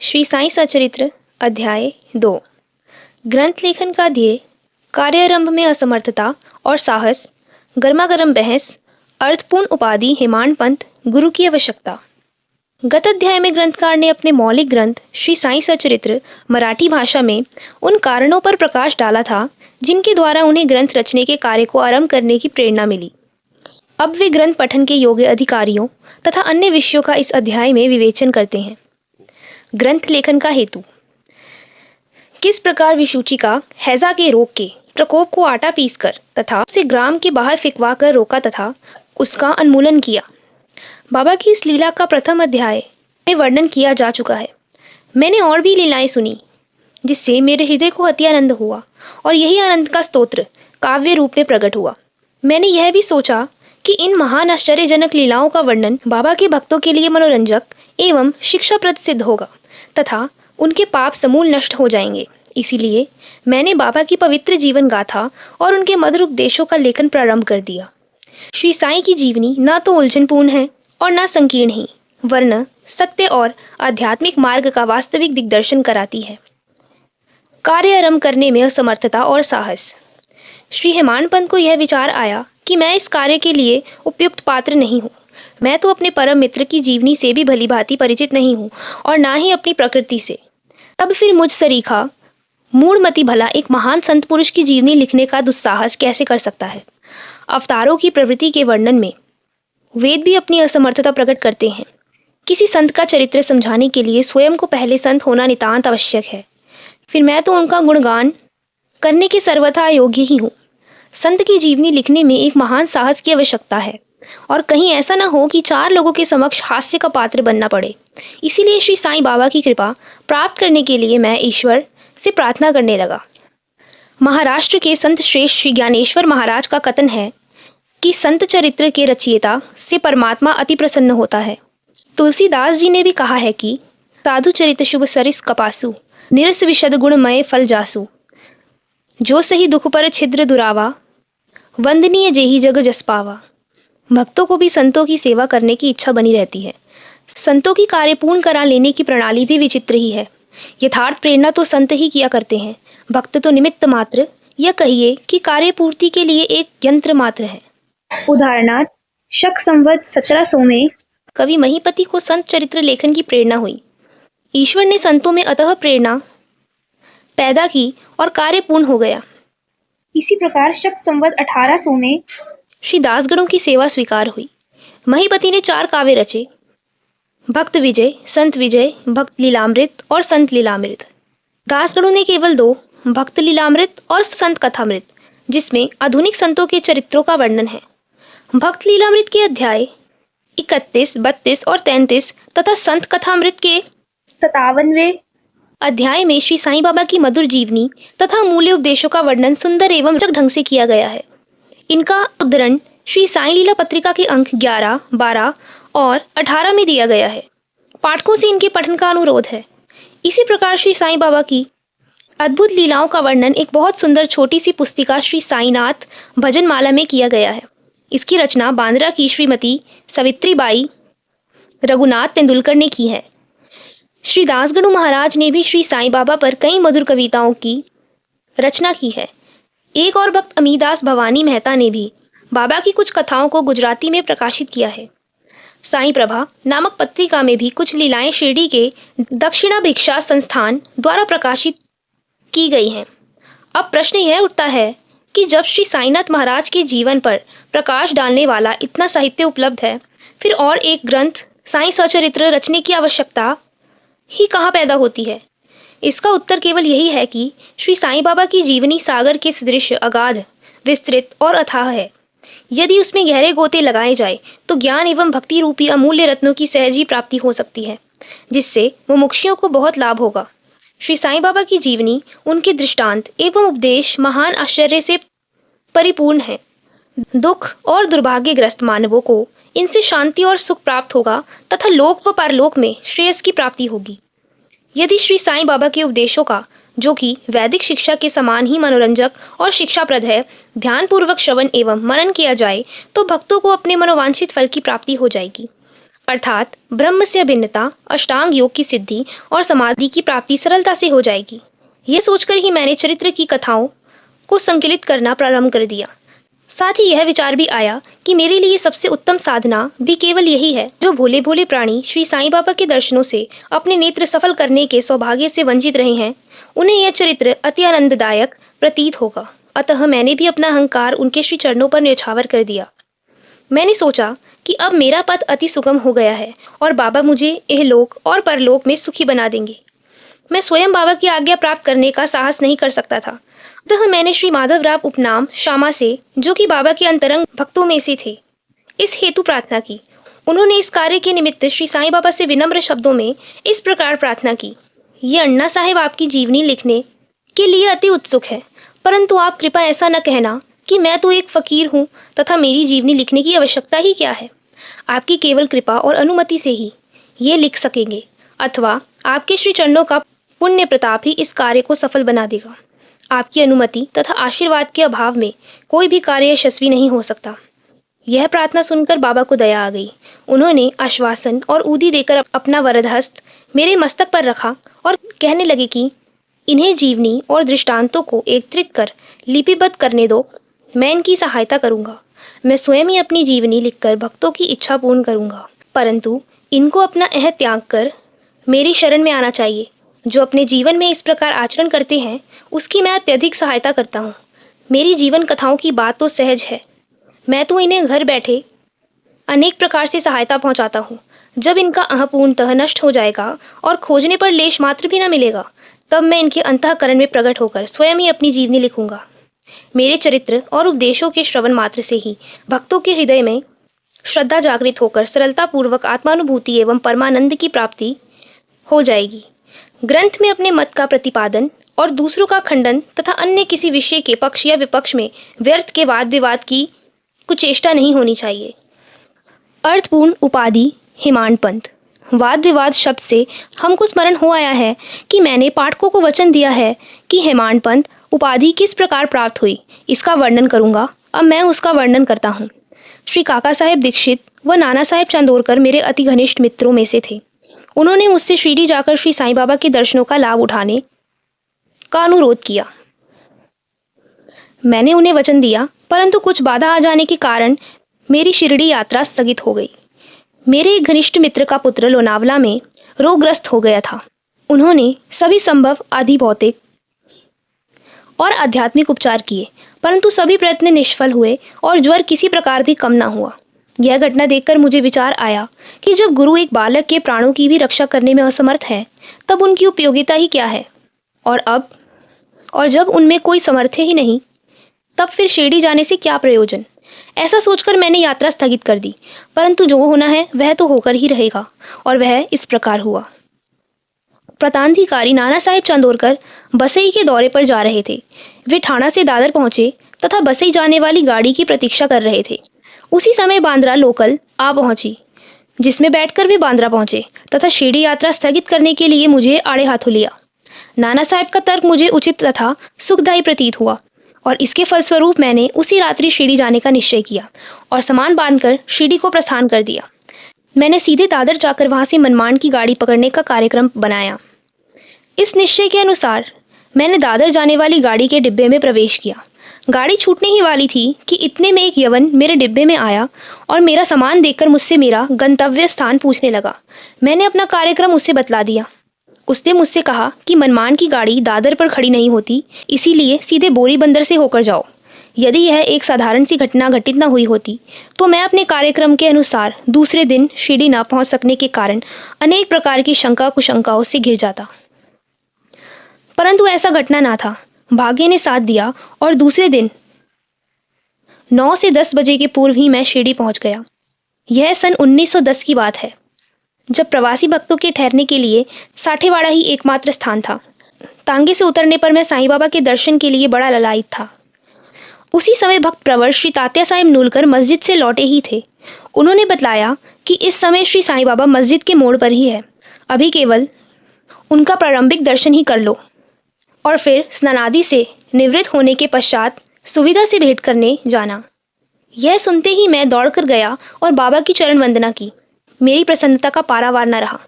श्री साईं सचरित्र अध्याय 2। ग्रंथ लेखन का ध्येय, कार्यारंभ में असमर्थता और साहस, गर्मागर्म बहस, अर्थपूर्ण उपाधि हेमाड पंत, गुरु की आवश्यकता। गत अध्याय में ग्रंथकार ने अपने मौलिक ग्रंथ श्री साईं सचरित्र मराठी भाषा में उन कारणों पर प्रकाश डाला था जिनके द्वारा उन्हें ग्रंथ रचने के कार्य को आरंभ करने की प्रेरणा मिली। अब वे ग्रंथ पठन के योग्य अधिकारियों तथा अन्य विषयों का इस अध्याय में विवेचन करते हैं। ग्रंथ लेखन का हेतु, किस प्रकार विसूचिका हैजा के रोग के प्रकोप को आटा पीसकर तथा उसे ग्राम के बाहर फिकवा कर रोका तथा उसका उन्मूलन किया। बाबा की इस लीला का प्रथम अध्याय में वर्णन किया जा चुका है। मैंने और भी लीलाएं सुनी जिससे मेरे हृदय को अति आनंद हुआ और यही आनंद का स्तोत्र काव्य रूप में प्रकट हुआ। मैंने यह भी सोचा कि इन महान आश्चर्यजनक लीलाओं का वर्णन बाबा के भक्तों के लिए मनोरंजक एवं शिक्षाप्रद सिद्ध होगा तथा उनके पाप समूल नष्ट हो जाएंगे। इसीलिए मैंने बाबा की पवित्र जीवन गाथा और उनके मधुर उपदेशों का लेखन प्रारंभ कर दिया। श्री साईं की जीवनी न तो उलझनपूर्ण है और न संकीर्ण ही, वरन सत्य और आध्यात्मिक मार्ग का वास्तविक दिग्दर्शन कराती है। कार्य आरंभ करने में असमर्थता और साहस। श्री हेमाड पंत को यह विचार आया कि मैं इस कार्य के लिए उपयुक्त पात्र नहीं हूँ। मैं तो अपने परम मित्र की जीवनी से भी भली भांति परिचित नहीं हूँ और ना ही अपनी प्रकृति से। तब फिर मुझ सरीखा मूढ़मति भला एक महान संत पुरुष की जीवनी लिखने का दुस्साहस कैसे कर सकता है। अवतारों की प्रवृत्ति के वर्णन में वेद भी अपनी असमर्थता प्रकट करते हैं। किसी संत का चरित्र समझाने के लिए स्वयं को पहले संत होना नितांत आवश्यक है। फिर मैं तो उनका गुणगान करने के सर्वथा अयोग्य ही हूँ। संत की जीवनी लिखने में एक महान साहस की आवश्यकता है और कहीं ऐसा न हो कि चार लोगों के समक्ष हास्य का पात्र बनना पड़े। इसीलिए श्री साईं बाबा की कृपा प्राप्त करने के लिए मैं ईश्वर से प्रार्थना करने लगा। महाराष्ट्र के संत श्रेष्ठ श्री ज्ञानेश्वर महाराज का कथन है कि संत चरित्र के रचयिता से परमात्मा अति प्रसन्न होता है। तुलसीदास जी ने भी कहा है कि साधु चरित शुभ सरिस कपासु, निरस विशद गुणमय फल जासु, जो सही दुख पर छिद्र दुरावा, वंदनीय जेहि जग जस पावा। भक्तों को भी संतों की सेवा करने की इच्छा बनी रहती है। संतों की कार्य पूर्ण करा लेने की प्रणाली भी विचित्र ही है। यथार्थ प्रेरणा तो संत ही किया करते हैं, भक्त तो निमित्त मात्र, या कहिए कि कार्य पूर्ति के लिए एक यंत्र मात्र है। उदाहरणार्थ, शक संवत 1700 में कवि महीपति को संत चरित्र लेखन की प्रेरणा हुई। ईश्वर ने संतों में अतः प्रेरणा पैदा की और कार्य पूर्ण हो गया। इसी प्रकार शक संवत 1800 में श्री दासगणों की सेवा स्वीकार हुई। महीपति ने 4 काव्य रचे, भक्त विजय, संत विजय, भक्त लीलामृत और संत लीलामृत। दासगणों ने केवल 2, भक्त लीलामृत और संत कथामृत, जिसमें आधुनिक संतों के चरित्रों का वर्णन है। भक्त लीलामृत के अध्याय 31, 32 और 33 तथा संत कथामृत के 57वें अध्याय में श्री साईं बाबा की मधुर जीवनी तथा मूल्य उपदेशों का वर्णन सुंदर एवं रोचक ढंग से किया गया है। इनका उद्धरण श्री साईं लीला पत्रिका के अंक 11, 12 और 18 में दिया गया है। पाठकों से इनके पठन का अनुरोध है। इसी प्रकार श्री साईं बाबा की अद्भुत लीलाओं का वर्णन एक बहुत सुंदर छोटी सी पुस्तिका श्री साईनाथ भजनमाला में किया गया है। इसकी रचना बांद्रा की श्रीमती सावित्रीबाई रघुनाथ तेंदुलकर ने की है। श्री दासगणु महाराज ने भी श्री साईं बाबा पर कई मधुर कविताओं की रचना की है। एक और भक्त अमीदास भवानी मेहता ने भी बाबा की कुछ कथाओं को गुजराती में प्रकाशित किया है। साईं प्रभा नामक पत्रिका में भी कुछ लीलाएं शिरडी के दक्षिणा भिक्षा संस्थान द्वारा प्रकाशित की गई हैं। अब प्रश्न यह उठता है कि जब श्री साईनाथ महाराज के जीवन पर प्रकाश डालने वाला इतना साहित्य उपलब्ध है, फिर और एक ग्रंथ साईं सचरित्र रचने की आवश्यकता ही कहाँ पैदा होती है। इसका उत्तर केवल यही है कि श्री साईं बाबा की जीवनी सागर के सदृश अगाध, विस्तृत और अथाह है। यदि उसमें गहरे गोते लगाए जाए तो ज्ञान एवं भक्ति रूपी अमूल्य रत्नों की सहज ही प्राप्ति हो सकती है, जिससे मुमुक्षुओं को बहुत लाभ होगा। श्री साईं बाबा की जीवनी, उनके दृष्टांत एवं उपदेश महान आश्चर्य से परिपूर्ण है। दुख और दुर्भाग्यग्रस्त मानवों को इनसे शांति और सुख प्राप्त होगा तथा लोक व परलोक में श्रेयस की प्राप्ति होगी। यदि श्री साईं बाबा के उपदेशों का, जो कि वैदिक शिक्षा के समान ही मनोरंजक और शिक्षाप्रद है, ध्यानपूर्वक श्रवण एवं मनन किया जाए तो भक्तों को अपने मनोवांछित फल की प्राप्ति हो जाएगी। अर्थात ब्रह्म से भिन्नता, अष्टांग योग की सिद्धि और समाधि की प्राप्ति सरलता से हो जाएगी। यह सोचकर ही मैंने चरित्र की कथाओं को संकलित करना प्रारंभ कर दिया। साथ ही यह विचार भी आया कि मेरे लिए सबसे उत्तम साधना भी केवल यही है। जो भोले भोले प्राणी श्री साईं बाबा के दर्शनों से अपने नेत्र सफल करने के सौभाग्य से वंचित रहे हैं, उन्हें यह चरित्र अति आनंददायक प्रतीत होगा। अतः मैंने भी अपना अहंकार उनके श्री चरणों पर न्यौछावर कर दिया। मैंने सोचा कि अब मेरा पथ अति सुगम हो गया है और बाबा मुझे इहलोक और परलोक में सुखी बना देंगे। मैं स्वयं बाबा की आज्ञा प्राप्त करने का साहस नहीं कर सकता था। अतः मैंने श्री माधवराव उपनाम श्यामा से, जो कि बाबा के अंतरंग भक्तों में से थे, इस हेतु प्रार्थना की। उन्होंने इस कार्य के निमित्त श्री साईं बाबा से विनम्र शब्दों में इस प्रकार प्रार्थना की। ये अन्ना साहेब आपकी जीवनी लिखने के लिए अति उत्सुक है, परंतु आप कृपया ऐसा न कहना कि मैं तो एक फकीर हूँ तथा मेरी जीवनी लिखने की आवश्यकता ही क्या है। आपकी केवल कृपा और अनुमति से ही ये लिख सकेंगे, अथवा आपके श्री चरणों का पुण्य प्रताप ही इस कार्य को सफल बना देगा। आपकी अनुमति तथा आशीर्वाद के अभाव में कोई भी कार्य यशस्वी नहीं हो सकता। यह प्रार्थना सुनकर बाबा को दया आ गई। उन्होंने आश्वासन और ऊदी देकर अपना वरद हस्त मेरे मस्तक पर रखा और कहने लगे कि इन्हें जीवनी और दृष्टांतों को एकत्रित कर लिपिबद्ध करने दो। मैं इनकी सहायता करूंगा। मैं स्वयं ही अपनी जीवनी लिखकर भक्तों की इच्छा पूर्ण करूंगा, परंतु इनको अपना अह त्याग कर मेरी शरण में आना चाहिए। जो अपने जीवन में इस प्रकार आचरण करते हैं, उसकी मैं अत्यधिक सहायता करता हूँ। मेरी जीवन कथाओं की बात तो सहज है। मैं तो इन्हें घर बैठे अनेक प्रकार से सहायता पहुँचाता हूँ। जब इनका अह पूर्णतः नष्ट हो जाएगा और खोजने पर लेश मात्र भी न मिलेगा, तब मैं इनके अंतःकरण में प्रकट होकर स्वयं ही अपनी जीवनी लिखूंगा। मेरे चरित्र और उपदेशों के श्रवण मात्र से ही भक्तों के हृदय में श्रद्धा जागृत होकर सरलता पूर्वक आत्मानुभूति एवं परमानंद की प्राप्ति हो जाएगी। ग्रंथ में अपने मत का प्रतिपादन और दूसरों का खंडन तथा अन्य किसी विषय के पक्ष या विपक्ष में व्यर्थ के वाद विवाद की कुचेष्टा नहीं होनी चाहिए। अर्थपूर्ण उपाधि हेमांड पंत। वाद विवाद शब्द से हमको स्मरण हो आया है कि मैंने पाठकों को वचन दिया है कि हेमांड पंत उपाधि किस प्रकार प्राप्त हुई, इसका वर्णन करूंगा। अब मैं उसका वर्णन करता हूँ। श्री काका साहेब दीक्षित व नाना साहेब चांदोरकर मेरे अति घनिष्ठ मित्रों में से थे। उन्होंने मुझसे शिरडी जाकर श्री साईं बाबा के दर्शनों का लाभ उठाने का अनुरोध किया। मैंने उन्हें वचन दिया, परंतु कुछ बाधा आ जाने के कारण मेरी शिरडी यात्रा स्थगित हो गई। मेरे एक घनिष्ठ मित्र का पुत्र लोनावला में रोगग्रस्त हो गया था। उन्होंने सभी संभव आदि भौतिक और आध्यात्मिक उपचार किए, परंतु सभी प्रयत्न निष्फल हुए और ज्वर किसी प्रकार भी कम न हुआ। यह घटना देखकर मुझे विचार आया कि जब गुरु एक बालक के प्राणों की भी रक्षा करने में असमर्थ है, तब उनकी उपयोगिता ही क्या है। और जब उनमें कोई सामर्थ्य ही नहीं, तब फिर शिरडी जाने से क्या प्रयोजन। ऐसा सोचकर मैंने यात्रा स्थगित कर दी, परंतु जो होना है वह तो होकर ही रहेगा, और वह इस प्रकार हुआ। प्रतांधिकारी नाना साहेब चांदोरकर बसई के दौरे पर जा रहे थे। वे ठाणा से दादर पहुंचे तथा बसई जाने वाली गाड़ी की प्रतीक्षा कर रहे थे। उसी समय बांद्रा लोकल आ पहुंची, जिसमें बैठकर वे बांद्रा पहुंचे तथा शिरडी यात्रा स्थगित करने के लिए मुझे आड़े हाथों लिया। नाना साहेब का तर्क मुझे उचित तथा सुखदायी प्रतीत हुआ और इसके फलस्वरूप मैंने उसी रात्रि शिरडी जाने का निश्चय किया और सामान बांधकर शिरडी को प्रस्थान कर दिया। मैंने सीधे दादर जाकर वहां से मनमाड़ की गाड़ी पकड़ने का कार्यक्रम बनाया। इस निश्चय के अनुसार मैंने दादर जाने वाली गाड़ी के डिब्बे में प्रवेश किया। गाड़ी छूटने ही वाली थी कि इतने में एक यवन मेरे डिब्बे में आया और मेरा सामान देखकर मुझसे मेरा गंतव्य स्थान पूछने लगा। मैंने अपना कार्यक्रम उसे बतला दिया। उसने मुझसे कहा कि मनमाड़ की गाड़ी दादर पर खड़ी नहीं होती, इसीलिए सीधे बोरी बंदर से होकर जाओ। यदि यह एक साधारण सी घटना घटित न हुई होती तो मैं अपने कार्यक्रम के अनुसार दूसरे दिन शिरडी न पहुंच सकने के कारण अनेक प्रकार की शंका कुशंकाओं से घिर जाता, परंतु ऐसा घटना ना था। भाग्य ने साथ दिया और दूसरे दिन 9 से 10 बजे के पूर्व ही मैं शिरडी पहुंच गया। यह सन 1910 की बात है, जब प्रवासी भक्तों के ठहरने के लिए साठेवाड़ा ही एकमात्र स्थान था। तांगे से उतरने पर मैं साईं बाबा के दर्शन के लिए बड़ा ललायित था। उसी समय भक्त प्रवर श्री तात्या साहेब नूलकर मस्जिद से लौटे ही थे। उन्होंने बतलाया कि इस समय श्री साईं बाबा मस्जिद के मोड़ पर ही है, अभी केवल उनका प्रारंभिक दर्शन ही कर लो और फिर स्नानादि से निवृत्त होने के पश्चात सुविधा से भेंट करने जाना। यह सुनते ही मैं दौड़कर गया और बाबा की चरण वंदना की। मेरी प्रसन्नता का पारावार न रहा।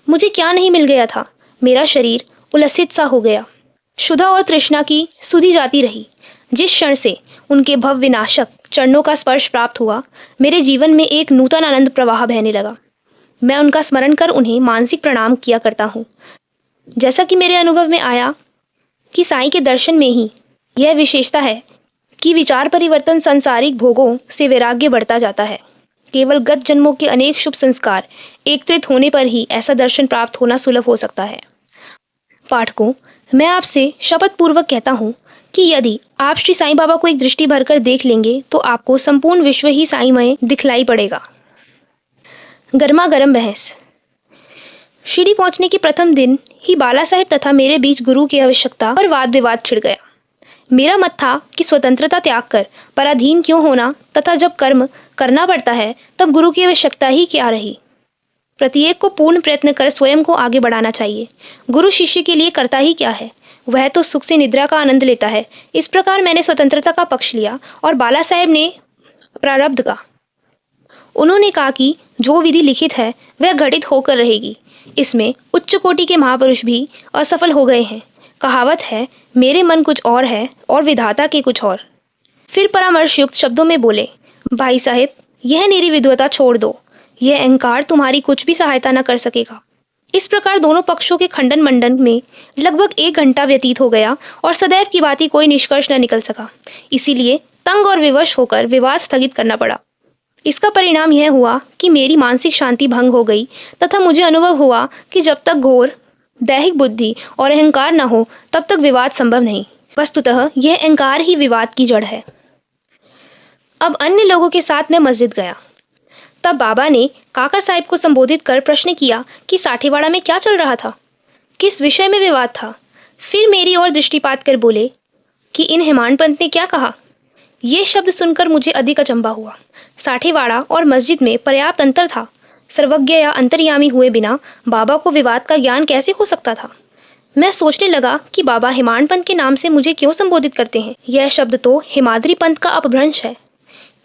मुझे क्या नहीं मिल गया था। मेरा शरीर उल्लसित सा हो गया। क्षुधा और तृष्णा की सुधि जाती रही। जिस क्षण से उनके भव विनाशक चरणों का स्पर्श प्राप्त हुआ, मेरे जीवन में एक नूतन आनंद प्रवाह बहने लगा। मैं उनका स्मरण कर उन्हें मानसिक प्रणाम किया करता हूँ। जैसा कि मेरे अनुभव में आया कि साईं के दर्शन में ही यह विशेषता है कि विचार परिवर्तन सांसारिक भोगों से वैराग्य बढ़ता जाता है। केवल गत जन्मों के अनेक शुभ संस्कार एकत्रित होने पर ही ऐसा दर्शन प्राप्त होना सुलभ हो सकता है। पाठकों, मैं आपसे शपथ पूर्वक कहता हूँ कि यदि आप श्री साईं बाबा को एक दृष्टि भरकर देख लेंगे तो आपको संपूर्ण विश्व ही साईमय दिखलाई पड़ेगा। गर्मा गर्म बहस। शिरडी पहुंचने के प्रथम दिन ही बाला साहेब तथा मेरे बीच गुरु की आवश्यकता और वाद विवाद छिड़ गया। मेरा मत था कि स्वतंत्रता त्याग कर पराधीन क्यों होना तथा जब कर्म करना पड़ता है तब गुरु की आवश्यकता ही क्या रही। प्रत्येक को पूर्ण प्रयत्न कर स्वयं को आगे बढ़ाना चाहिए। गुरु शिष्य के लिए करता ही क्या है, वह तो सुख से निद्रा का आनंद लेता है। इस प्रकार मैंने स्वतंत्रता का पक्ष लिया और बाला साहेब ने प्रारब्ध का। उन्होंने कहा कि जो विधि लिखित है वह घटित होकर रहेगी। इसमें उच्च कोटि के महापुरुष भी असफल हो गए हैं। कहावत है, मेरे मन कुछ और है और विधाता के कुछ और। फिर परामर्श युक्त शब्दों में बोले, भाई साहेब, यह निरी विद्वता छोड़ दो। यह अहंकार तुम्हारी कुछ भी सहायता न कर सकेगा। इस प्रकार दोनों पक्षों के खंडन मंडन में लगभग 1 घंटा व्यतीत हो गया और सदैव की भांति कोई निष्कर्ष न निकल सका। इसीलिए तंग और विवश होकर विवाद स्थगित करना पड़ा। इसका परिणाम यह हुआ कि मेरी मानसिक शांति भंग हो गई तथा मुझे अनुभव हुआ कि जब तक घोर दैहिक बुद्धि और अहंकार न हो तब तक विवाद संभव नहीं। वस्तुतः यह अहंकार ही विवाद की जड़ है। अब अन्य लोगों के साथ मैं मस्जिद गया। तब बाबा ने काका साहिब को संबोधित कर प्रश्न किया कि साठेवाड़ा में क्या चल रहा था, किस विषय में विवाद था। फिर मेरी ओर दृष्टिपात कर बोले कि इन हेमाड पंत ने क्या कहा। ये शब्द सुनकर मुझे अधिक अचंभा हुआ। साठेवाड़ा और मस्जिद में पर्याप्त अंतर था। सर्वज्ञ या अंतर्यामी हुए बिना बाबा को विवाद का ज्ञान कैसे हो सकता था। मैं सोचने लगा कि बाबा हेमाड पंत के नाम से मुझे क्यों संबोधित करते हैं। यह शब्द तो हेमाद्री पंत का अपभ्रंश है।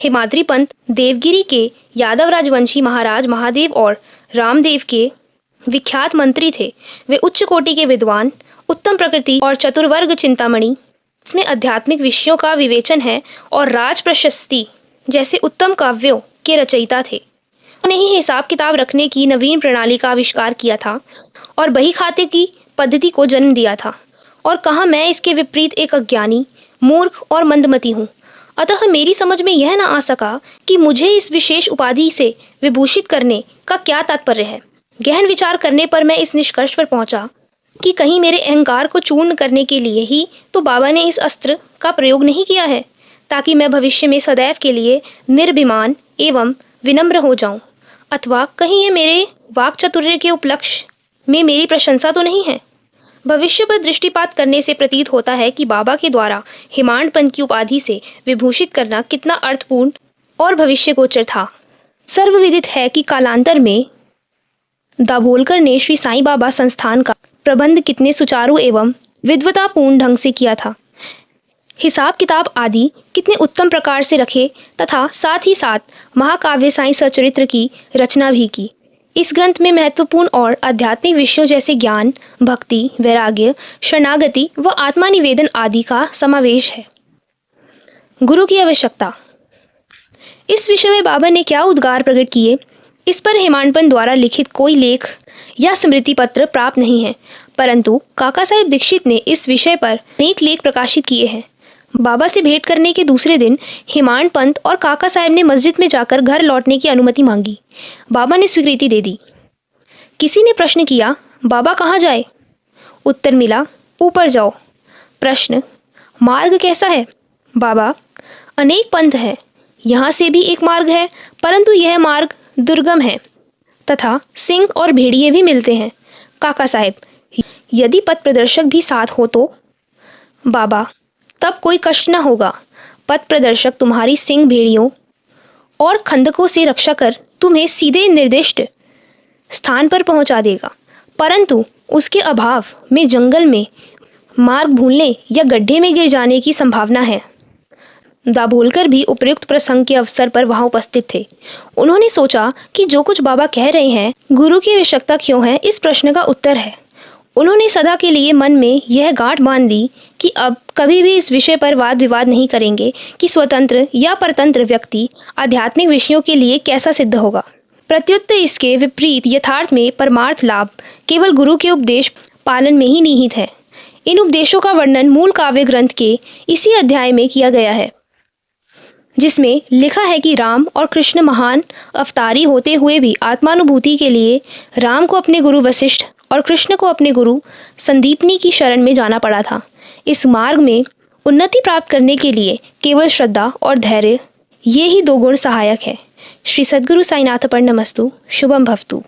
हेमाद्री पंत देवगिरी के यादव राजवंशी महाराज महादेव और रामदेव के विख्यात मंत्री थे। वे उच्च कोटि के विद्वान, उत्तम प्रकृति और चतुर्वर्ग चिंतामणि, इसमें आध्यात्मिक विषयों का विवेचन है और राज प्रशस्ति जैसे उत्तम काव्यों के रचयिता थे। उन्हें ही हिसाब किताब रखने की नवीन प्रणाली का आविष्कार किया था और बही खाते की पद्धति को जन्म दिया था। और कहा मैं इसके विपरीत एक अज्ञानी, मूर्ख और मंदमती हूँ। अतः मेरी समझ में यह न आ सका कि मुझे इस विशेष उपाधि से विभूषित करने का क्या तात्पर्य है। गहन विचार करने पर मैं इस निष्कर्ष पर पहुंचा कि कहीं मेरे अहंकार को चूर्ण करने के लिए ही तो बाबा ने इस अस्त्र का प्रयोग नहीं किया है, ताकि मैं भविष्य में सदैव के लिए निर्भिमान एवं विनम्र हो जाऊं। अथवा कहीं ये मेरे वाक चातुर्य के उपलक्ष्य में मेरी प्रशंसा तो नहीं है। भविष्य पर दृष्टिपात करने से प्रतीत होता है कि बाबा के द्वारा हेमाड पंत की उपाधि से विभूषित करना कितना अर्थपूर्ण और भविष्यगोचर था। सर्वविदित है कि कालांतर में दाभोलकर ने श्री साईं बाबा संस्थान का प्रबंध कितने सुचारू एवं विद्वतापूर्ण ढंग से किया था। हिसाब किताब आदि कितने उत्तम प्रकार से रखे तथा साथ ही साथ महाकाव्य साईं सचरित्र की रचना भी की। इस ग्रंथ में महत्वपूर्ण और आध्यात्मिक विषयों जैसे ज्ञान, भक्ति, वैराग्य, शरणागति व आत्मा निवेदन आदि का समावेश है। गुरु की आवश्यकता। इस विषय में बाबा ने क्या उद्गार प्रकट किए, इस पर हेमाड पंत द्वारा लिखित कोई लेख या स्मृति पत्र प्राप्त नहीं है, परंतु काका साहेब दीक्षित ने इस विषय पर अनेक लेख प्रकाशित किए हैं। बाबा से भेंट करने के दूसरे दिन हेमाड पंत और काका साहेब ने मस्जिद में जाकर घर लौटने की अनुमति मांगी। बाबा ने स्वीकृति दे दी। किसी ने प्रश्न किया, बाबा कहाँ जाए? उत्तर मिला, ऊपर जाओ। प्रश्न, मार्ग कैसा है? बाबा, अनेक पंथ है, यहाँ से भी एक मार्ग है, परंतु यह मार्ग दुर्गम है तथा सिंह और भेड़िए भी मिलते हैं। काका साहेब, यदि पथ प्रदर्शक भी साथ हो तो? बाबा, तब कोई कष्ट न होगा। पथ प्रदर्शक तुम्हारी सिंह, भेड़ियों और खंदकों से रक्षा कर तुम्हें सीधे निर्दिष्ट स्थान पर पहुंचा देगा, परंतु उसके अभाव में जंगल में मार्ग भूलने या गड्ढे में गिर जाने की संभावना है। दाभोलकर भी उपयुक्त प्रसंग के अवसर पर वहां उपस्थित थे। उन्होंने सोचा कि जो कुछ बाबा कह रहे हैं, गुरु की आवश्यकता क्यों है, इस प्रश्न का उत्तर है। उन्होंने सदा के लिए मन में यह गांठ बांध ली कि अब कभी भी इस विषय पर वाद विवाद नहीं करेंगे कि स्वतंत्र या परतंत्र व्यक्ति आध्यात्मिक विषयों के लिए कैसा सिद्ध होगा। प्रत्युत इसके विपरीत यथार्थ में परमार्थ लाभ केवल गुरु के उपदेश पालन में ही निहित है। इन उपदेशों का वर्णन मूल काव्य ग्रंथ के इसी अध्याय में किया गया है, जिसमें लिखा है कि राम और कृष्ण महान अवतारी होते हुए भी आत्मानुभूति के लिए राम को अपने गुरु वशिष्ठ और कृष्ण को अपने गुरु संदीपनी की शरण में जाना पड़ा था। इस मार्ग में उन्नति प्राप्त करने के लिए केवल श्रद्धा और धैर्य, ये ही दो गुण सहायक है। श्री सद्गुरु साईनाथ अर्पणमस्तु। शुभम भवतु।